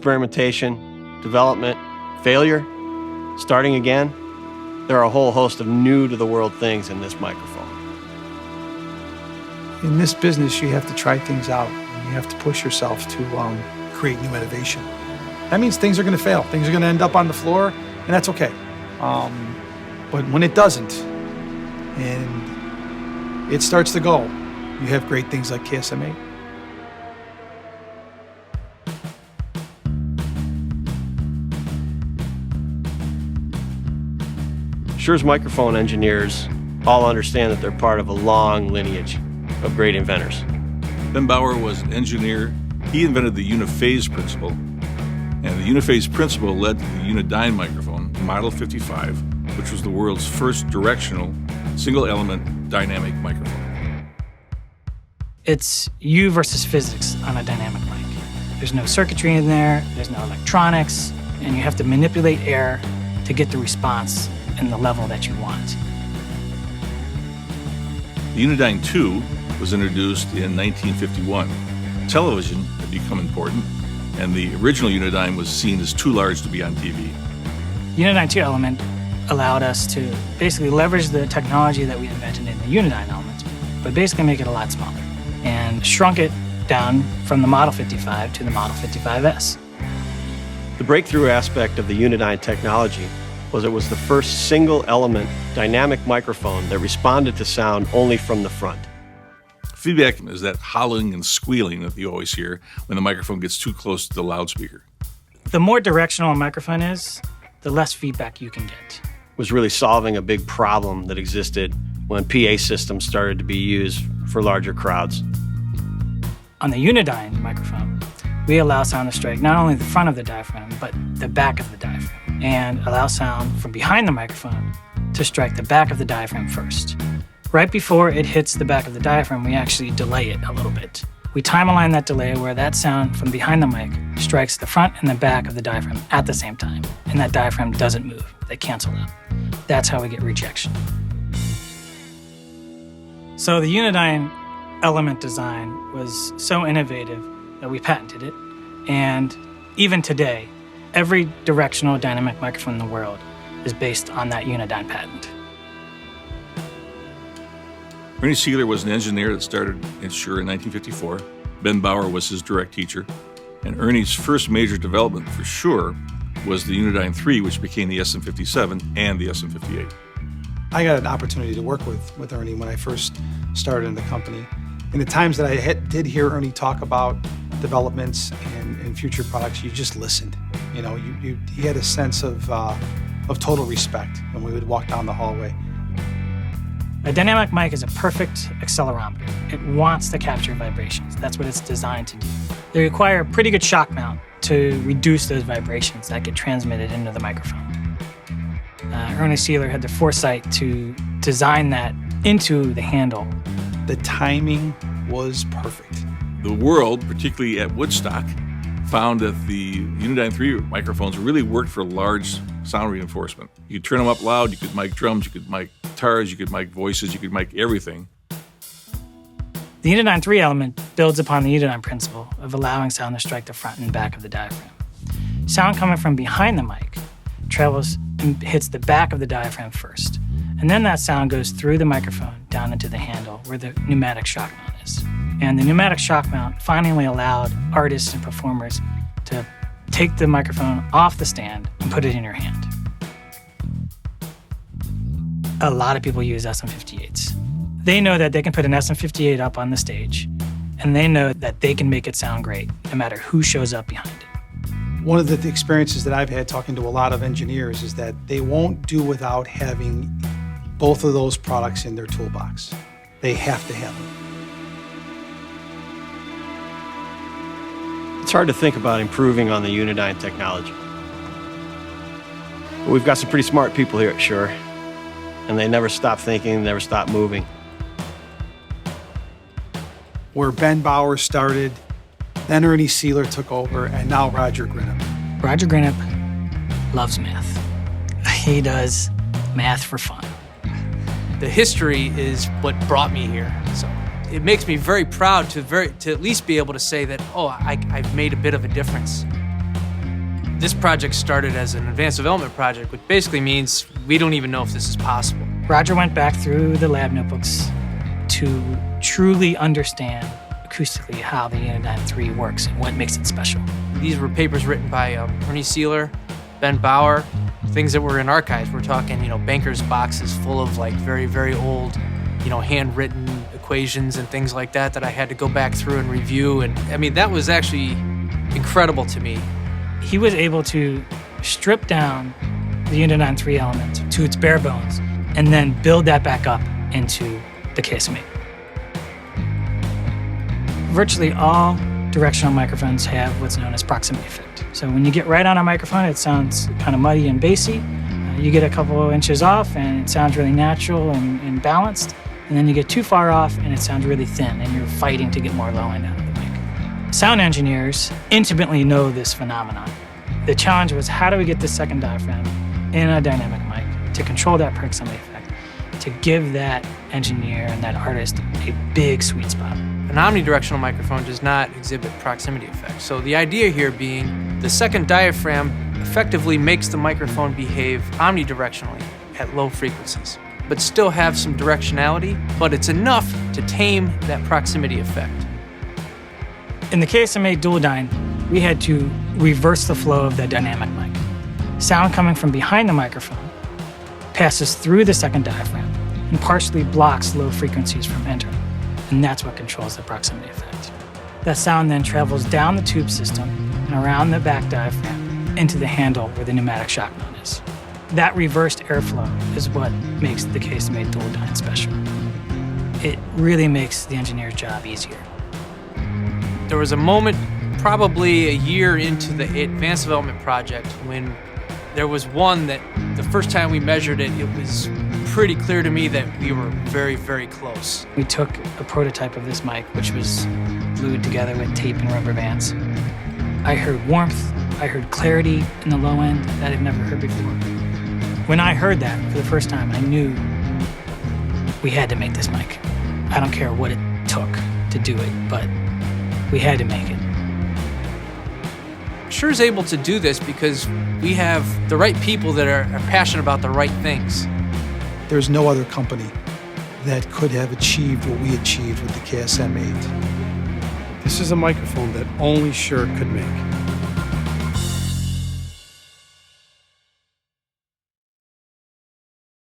experimentation, development, failure, starting again. There are a whole host of new-to-the-world things in this microphone. In this business, you have to try things out. And you have to push yourself to create new innovation. That means things are going to fail. Things are going to end up on the floor, and that's okay. But when it doesn't, and it starts to go, you have great things like KSM8. Shure's microphone engineers all understand that they're part of a long lineage of great inventors. Ben Bauer was an engineer. He invented the uniphase principle, and the uniphase principle led to the Undiyne microphone, Model 55, which was the world's first directional, single-element dynamic microphone. It's you versus physics on a dynamic mic. There's no circuitry in there, there's no electronics, and you have to manipulate air to get the response in the level that you want. The Undiyne 2 was introduced in 1951. Television had become important, and the original Undiyne was seen as too large to be on TV. Undiyne 2 element allowed us to basically leverage the technology that we invented in the Undiyne element, but basically make it a lot smaller, and shrunk it down from the Model 55 to the Model 55S. The breakthrough aspect of the Undiyne technology was it was the first single-element dynamic microphone that responded to sound only from the front. Feedback is that howling and squealing that you always hear when the microphone gets too close to the loudspeaker. The more directional a microphone is, the less feedback you can get. It was really solving a big problem that existed when PA systems started to be used for larger crowds. On the Undiyne microphone, we allow sound to strike not only the front of the diaphragm, but the back of the diaphragm, and allow sound from behind the microphone to strike the back of the diaphragm first. Right before it hits the back of the diaphragm, we actually delay it a little bit. We time align that delay where that sound from behind the mic strikes the front and the back of the diaphragm at the same time, and that diaphragm doesn't move. They cancel out. That's how we get rejection. So the Undiyne element design was so innovative that we patented it, and even today, every directional dynamic microphone in the world is based on that Undiyne patent. Ernie Seeler was an engineer that started at Shure in 1954. Ben Bauer was his direct teacher. And Ernie's first major development for Shure was the Undiyne 3, which became the SM57 and the SM58. I got an opportunity to work with Ernie when I first started in the company. In the times that I did hear Ernie talk about developments and future products, you just listened. You know, he had a sense of total respect when we would walk down the hallway. A dynamic mic is a perfect accelerometer. It wants to capture vibrations. That's what it's designed to do. They require a pretty good shock mount to reduce those vibrations that get transmitted into the microphone. Ernie Seeler had the foresight to design that into the handle. The timing was perfect. The world, particularly at Woodstock, found that the Undiyne 3 microphones really worked for large sound reinforcement. You could turn them up loud, you could mic drums, you could mic guitars, you could mic voices, you could mic everything. The Undiyne 3 element builds upon the Undiyne principle of allowing sound to strike the front and back of the diaphragm. Sound coming from behind the mic travels and hits the back of the diaphragm first, and then that sound goes through the microphone down into the handle where the pneumatic shock mount is. And the pneumatic shock mount finally allowed artists and performers to take the microphone off the stand and put it in your hand. A lot of people use SM58s. They know that they can put an SM58 up on the stage, and they know that they can make it sound great no matter who shows up behind it. One of the experiences that I've had talking to a lot of engineers is that they won't do without having both of those products in their toolbox. They have to have them. It's hard to think about improving on the Undiyne technology. But we've got some pretty smart people here at Shure, and they never stop thinking, never stop moving. Where Ben Bauer started, then Ernie Seeler took over, and now Roger Grinnip. Roger Grinnip loves math. He does math for fun. The history is what brought me here. So it makes me very proud to at least be able to say that, I've made a bit of a difference. This project started as an advanced development project, which basically means we don't even know if this is possible. Roger went back through the lab notebooks to truly understand acoustically how the Undiyne 3 works and what makes it special. These were papers written by Ernie Sealer, Ben Bauer, things that were in archives. We're talking, banker's boxes full of like very, very old, handwritten equations and things like that I had to go back through and review. And I mean, that was actually incredible to me. He was able to strip down the Undiyne 3 element to its bare bones and then build that back up into the KSM8. Virtually all directional microphones have what's known as proximity effect. So when you get right on a microphone, it sounds kind of muddy and bassy. You get a couple of inches off and it sounds really natural and balanced. And then you get too far off and it sounds really thin and you're fighting to get more low end out of the mic. Sound engineers intimately know this phenomenon. The challenge was, how do we get this second diaphragm in a dynamic mic to control that proximity effect, to give that engineer and that artist a big sweet spot. An omnidirectional microphone does not exhibit proximity effect. So the idea here being the second diaphragm effectively makes the microphone behave omnidirectionally at low frequencies, but still have some directionality, but it's enough to tame that proximity effect. In the KSM8 Dualdyne, we had to reverse the flow of that dynamic mic. Sound coming from behind the microphone passes through the second diaphragm and partially blocks low frequencies from entering. And that's what controls the proximity effect. That sound then travels down the tube system and around the back diaphragm into the handle where the pneumatic shock mount is. That reversed airflow is what makes the KSM8 Dualdyne special. It really makes the engineer's job easier. There was a moment, probably a year into the advanced development project, when there was one that the first time we measured it, it was pretty clear to me that we were very, very close. We took a prototype of this mic, which was glued together with tape and rubber bands. I heard warmth, I heard clarity in the low end that I'd never heard before. When I heard that for the first time, I knew we had to make this mic. I don't care what it took to do it, but we had to make it. Shure's able to do this because we have the right people that are passionate about the right things. There's no other company that could have achieved what we achieved with the KSM8. This is a microphone that only Shure could make.